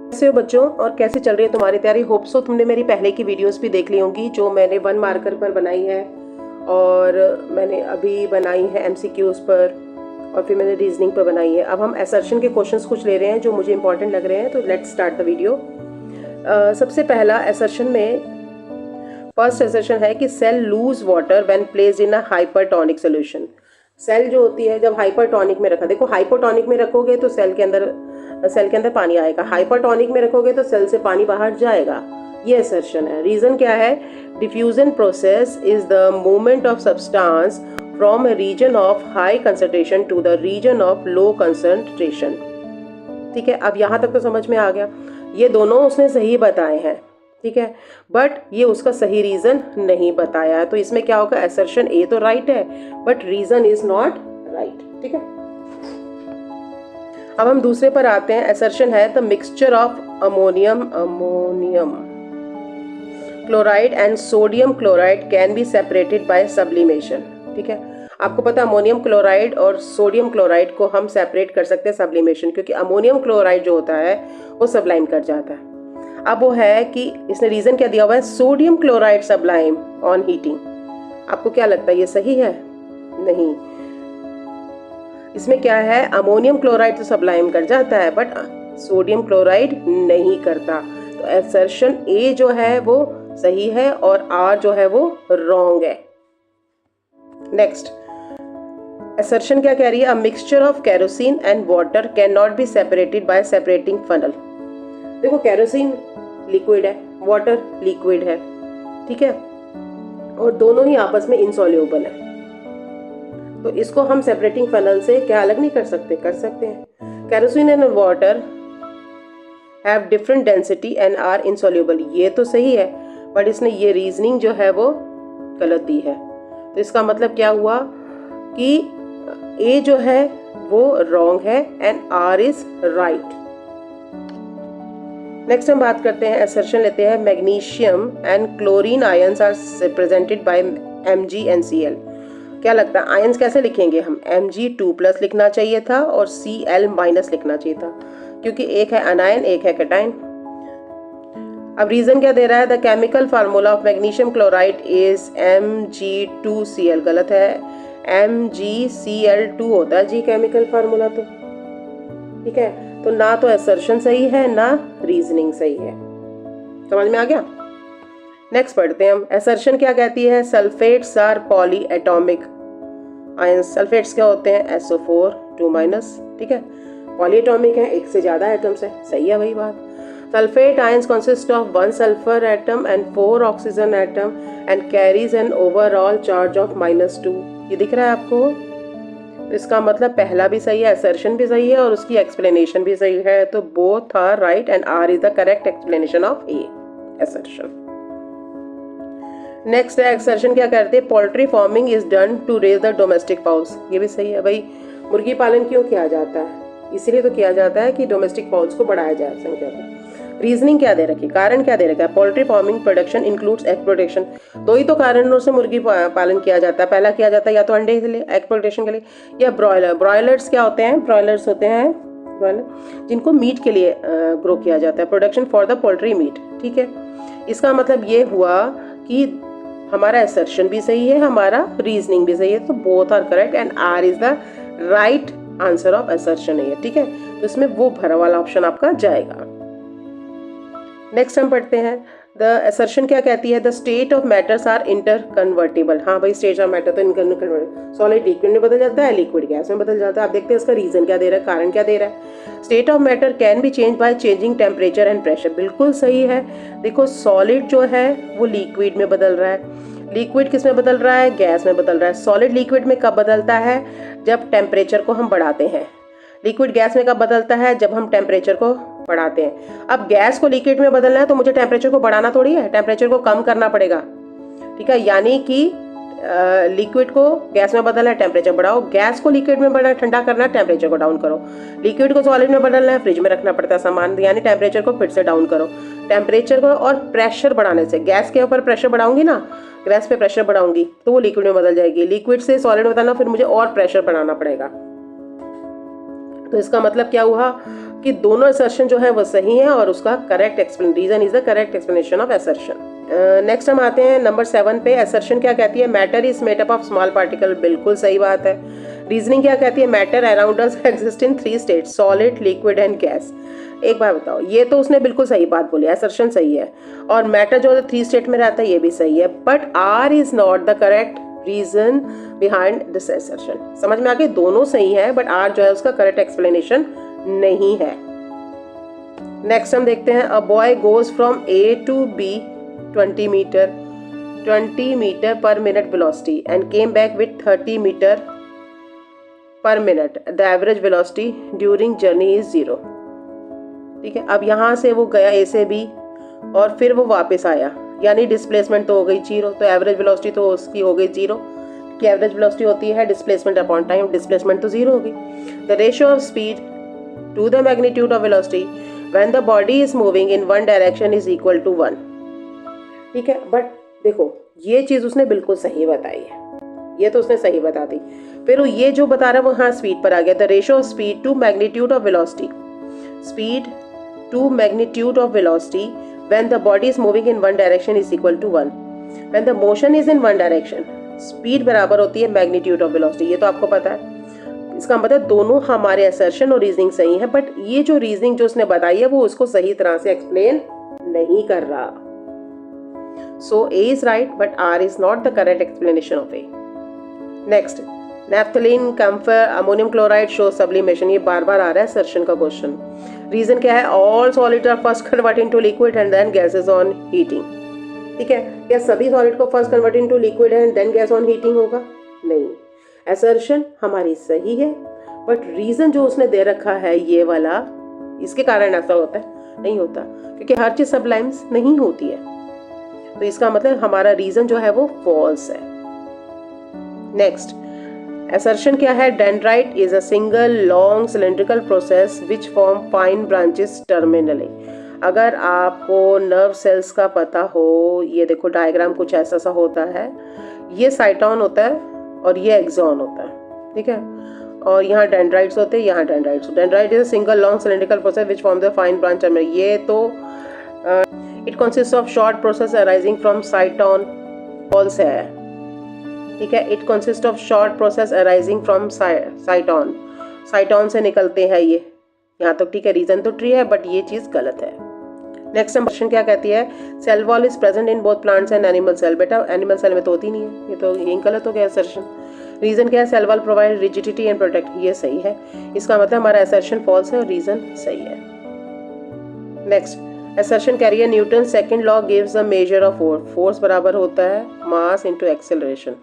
कैसे हो बच्चों और कैसे चल रही है तुम्हारी तैयारी। होप सो तुमने मेरी पहले की वीडियोस भी देख ली होंगी जो मैंने 1 मार्कर पर बनाई है और मैंने अभी बनाई है एमसीक्यूज पर और फिर मैंने रीजनिंग पर बनाई है। अब हम असर्शन के क्वेश्चंस कुछ ले रहे हैं जो मुझे इंपॉर्टेंट लग रहे हैं, तो लेट्स स्टार्ट द वीडियो। सबसे पहला असर्शन में फर्स्ट असर्शन है कि cell lose water when placed in a hypertonic solution. Cell जो होती है जब हाइपरटोनिक में रखा, देखो हाइपोटोनिक में रखोगे तो सेल के अंदर पानी आएगा, हाइपरटोनिक में रखोगे तो सेल से पानी बाहर जाएगा। ये असर्शन है। रीजन क्या है? Diffusion process is the movement of substance from a region of high concentration to the region of low concentration. ठीक है, अब यहां तक तो समझ में आ गया। ये दोनों उसने सही बताए हैं, ठीक है, बट ये उसका सही रीजन नहीं बताया है। तो इसमें क्या होगा? असर्शन ए तो राइट है but reason is not right. ठीक है, अब हम दूसरे पर आते हैं। असर्शन है the mixture of ammonium chloride and sodium chloride can be separated by sublimation. ठीक है, आपको पता है अमोनियम क्लोराइड और सोडियम क्लोराइड को हम सेपरेट कर सकते हैं सब्लिमेशन, क्योंकि अमोनियम क्लोराइड जो होता है वो सब्लाइम कर जाता है। अब वो है कि इसने रीजन क्या दिया हुआ है? Sodium chloride sublime on heating. आपको क्या लगता है ये सही है? नहीं, इसमें क्या है? अमोनियम क्लोराइड तो सब्लाइम कर जाता है बट सोडियम क्लोराइड नहीं करता। तो असर्शन ए जो है वो सही है और आर जो है वो रॉन्ग है। नेक्स्ट असर्शन क्या कह रही है? A mixture of kerosene and water can not be separated by separating funnel. देखो केरोसिन लिक्विड है, वाटर लिक्विड है, ठीक है, और दोनों ही आपस में इनसॉल्यूबल है, तो इसको हम सेपरेटिंग फनल से क्या अलग नहीं कर सकते? कर सकते हैं। Kerosene and water have different density and are insoluble, ये तो सही है बट इसने ये रीजनिंग जो है वो गलत दी है। तो इसका मतलब क्या हुआ कि ए जो है वो रॉन्ग है and R is right. Next हम बात करते हैं, असर्शन लेते हैं magnesium and chlorine ions are represented by MgNCl। क्या लगता है आयंस कैसे लिखेंगे हम? Mg2+ लिखना चाहिए था और Cl- लिखना चाहिए था, क्योंकि एक है अनायन एक है कैटायन। अब रीजन क्या दे रहा है? The chemical formula of magnesium chloride is Mg2Cl। गलत है, MgCl2 होता है जी केमिकल फार्मूला। तो ठीक है, तो ना तो असर्शन सही है ना रीजनिंग सही है। समझ में आ गया? नेक्स्ट पढ़ते हैं हम। असर्शन क्या कहती है? Sulphates are polyatomic ions. Sulphates क्या होते हैं? SO4 2-। ठीक है, पॉली एटॉमिक है, एक से ज्यादा एटम्स है। सही है वही बात। Sulphate ions consist of 1 sulfur atom and 4 oxygen atom and carries an overall charge of -2। ये दिख रहा है आपको? तो इसका मतलब पहला भी सही है, असर्शन भी सही है और उसकी एक्सप्लेनेशन भी सही है। तो both are right and R is the correct explanation of A assertion. Next है एक्सर्शन क्या करते हैं? Poultry farming is done to raise the domestic fowls. ये भी सही है भाई। मुर्गी पालन क्यों किया जाता है? इसीलिए तो किया जाता है कि डोमेस्टिक पाउस को बढ़ाया जाए, संख्या को। रीजनिंग क्या दे रखी? कारण क्या दे रखा है? Poultry farming production includes egg production. दो ही तो कारणों से मुर्गी पालन किया जाता है। पहला किया जाता है या तो अंडे के लिए, एग प्रोडक्शन के लिए, या ब्रॉयलर। ब्रॉयलर्स क्या होते हैं? ब्रॉयलर्स होते हैं ब्रॉयलर जिनको मीट के लिए ग्रो किया जाता है, production for the poultry meet. ठीक है, इसका मतलब ये हुआ कि हमारा असर्शन भी सही है, हमारा रीजनिंग भी सही है। तो both are correct and R is the right answer of assertion है। ठीक है, तो इसमें वो भरा वाला ऑप्शन आपका जाएगा। नेक्स्ट हम पढ़ते हैं द असर्शन क्या कहती है? The state of matters are interconvertible. हाँ भाई, स्टेट ऑफ मैटर तो इनकन्वर्टेबल। सॉलिड लिक्विड में बदल जाता है, लिक्विड गैस में बदल जाता है। आप देखते हैं इसका रीजन क्या दे रहा है, कारण क्या दे रहा है? State of matter can be change by changing temperature and pressure. बिल्कुल सही है। देखो सॉलिड जो है वो लिक्विड में बदल रहा है, लिक्विड किस में बदल रहा है? गैस में बदल रहा है। सॉलिड लिक्विड में कब बदलता है? जब टेम्परेचर को हम बढ़ाते हैं। लिक्विड गैस में कब बदलता है? जब हम टेम्परेचर को बढ़ाते हैं। अब गैस को लिक्विड में बदलना है तो मुझे टेम्परेचर को बढ़ाना थोड़ी है, टेम्परेचर को कम करना पड़ेगा। ठीक है, यानी कि लिक्विड को गैस में बदलना है, टेम्परेचर बढ़ाओ। गैस को लिक्विड में बढ़ा ठंडा करना है, टेम्परेचर को डाउन करो। लिक्विड को सॉलिड में बदलना है, फ्रिज में रखना पड़ता है सामान, यानी टेम्परेचर को फिर से डाउन करो। टेम्परेचर को और प्रेशर बढ़ाने से, गैस के ऊपर प्रेशर बढ़ाऊंगी ना, गैस पे प्रेशर बढ़ाऊंगी तो वो लिक्विड में बदल जाएगी। लिक्विड से सॉलिड में बदलना, फिर मुझे और प्रेशर बढ़ाना पड़ेगा। तो इसका मतलब क्या हुआ कि दोनों असर्शन जो है वो सही है और उसका correct reason is the correct explanation of assertion. Next हम आते हैं नंबर 7 पे। असर्शन क्या कहती है? Matter is made up of small particle. बिल्कुल सही बात है। रीजनिंग क्या कहती है? Matter around us exist in 3 states, solid, liquid and gas. एक बार बताओ, ये तो उसने बिल्कुल सही बात बोली, असर्शन सही है, और मैटर जो है 3 स्टेट में रहता है ये भी सही है, but R is not the correct reason behind this assertion. समझ में आ गई? दोनों सही है बट आर जो है उसका करेक्ट एक्सप्लेनेशन नहीं है। नेक्स्ट हम देखते हैं, a boy goes from A to B 20 metre per minute velocity and came back with 30 metre per minute. The average velocity during journey is 0। ठीक है, अब यहाँ से वो गया ए से बी और फिर वो वापस आया, यानी डिस्प्लेसमेंट तो हो गई 0, तो एवरेज वेलोसिटी तो उसकी हो गई 0, कि एवरेज वेलोसिटी होती है डिस्प्लेसमेंट अपॉन टाइम, डिस्प्लेसमेंट तो 0 होगी। The ratio of speed to the magnitude of velocity when the body is moving in one direction is equal to 1। ठीक है, बट देखो ये चीज उसने बिल्कुल सही बताई है, ये तो उसने सही बता दी। फिर ये जो बता रहा है वो हाँ स्पीड पर आ गया। The ratio of speed to magnitude of velocity, speed to magnitude of velocity when the body is moving in one direction is equal to 1। when the motion is in one direction, speed बराबर होती है magnitude of velocity, ये तो आपको पता है। इसका मतलब दोनों हमारे असर्शन और रीजनिंग सही है, बट ये जो रीजनिंग जो उसने बताई है वो उसको सही तरह से एक्सप्लेन नहीं कर रहा। So A is right but R is not the correct explanation of A. Next, naphthalene, camphor, ammonium chloride show sublimation. ये बार बार आ रहा है असर्शन का क्वेश्चन। रीजन क्या है? All solid are first convert into liquid and then gases on heating. ठीक है, क्या सभी सॉलिड को first convert into liquid and then gas on heating होगा? नहीं। असर्शन हमारी सही है बट रीजन जो उसने दे रखा है ये वाला, इसके कारण ऐसा होता है, नहीं होता, क्योंकि हर चीज सब्लाइम्स नहीं होती है, तो इसका मतलब हमारा रीजन जो है वो फॉल्स है। नेक्स्ट, assertion क्या है? Dendrite is a single long cylindrical process which form fine branches terminally. अगर आपको नर्व सेल्स का पता हो, ये देखो डायग्राम कुछ ऐसा सा होता है, ये साइटोन होता है और ये एक्सॉन होता है। ठीक है, और यहाँ डेंड्राइट्स होते हैं, यहाँ dendrites. Dendrite is a single long cylindrical process which form the fine branch terminal. ये तो it consist of short process arising from cyton, false है। ठीक है, it consist of short process arising from cyton, cyton से निकलते हैं ये। यहाँ तक ठीक है, रीजन तो ट्री है बट ये चीज गलत है। नेक्स्ट क्वेश्चन क्या कहती है? Cell wall is present in both plants and animal cell. बेटा एनिमल सेल में तो होती नहीं है, ये तो यही गलत हो गया असर्शन। रीजन क्या है? Cell wall provide rigidity and protect, ये सही है। इसका मतलब हमारा असर्शन फॉल्स है और रीजन सही है। Next, assertion carrier Newton's second law gives a measure of force। Force बराबर होता है mass into acceleration.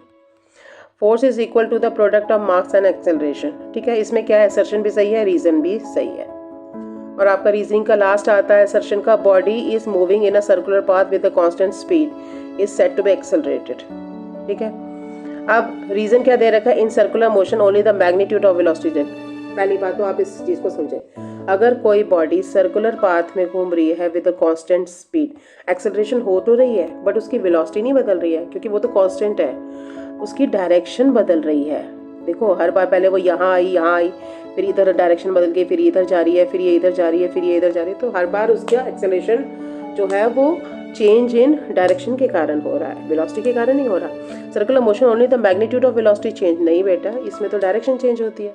Force is equal to the product of mass and acceleration. ठीक है, इसमें क्या है? असर्शन भी सही है, रीजन भी सही है। और आपका रीजनिंग का लास्ट आता है असर्शन का, body is moving in a circular path with a constant speed is said to be accelerated. ठीक है, अब रीजन क्या दे रखा है? In circular motion only the magnitude of velocity. पहली बात तो आप इस चीज को समझें, अगर कोई बॉडी सर्कुलर पाथ में घूम रही है with a constant speed, acceleration हो तो रही है बट उसकी वेलोसिटी नहीं बदल रही है, क्योंकि वो तो कांस्टेंट है, उसकी डायरेक्शन बदल रही है। देखो हर बार पहले वो यहाँ आई, फिर इधर डायरेक्शन बदल गई, फिर इधर जा रही है, फिर ये इधर जा रही है, फिर ये इधर जा रही है, तो हर बार उसका एक्सेलरेशन जो है वो चेंज इन डायरेक्शन के कारण हो रहा है, वेलोसिटी के कारण नहीं हो रहा। Circular motion only the magnitude of velocity change, नहीं बेटा, इसमें तो डायरेक्शन चेंज होती है।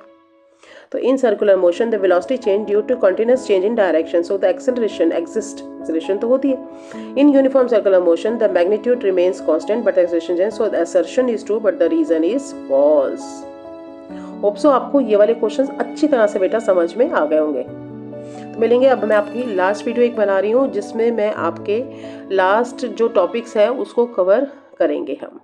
तो in circular motion the velocity change due to continuous change in direction, so the acceleration exist, acceleration तो होती है। In uniform circular motion the magnitude remains constant but acceleration change, so the assertion is true but the reason is false. Hope so आपको ये वाले questions अच्छी तरह से बेटा समझ में आ गए होंगे। तो मिलेंगे, अब मैं आपकी लास्ट वीडियो एक बना रही हूँ जिसमें मैं आपके लास्ट जो टॉपिक्स हैं उसको कवर करेंगे हम।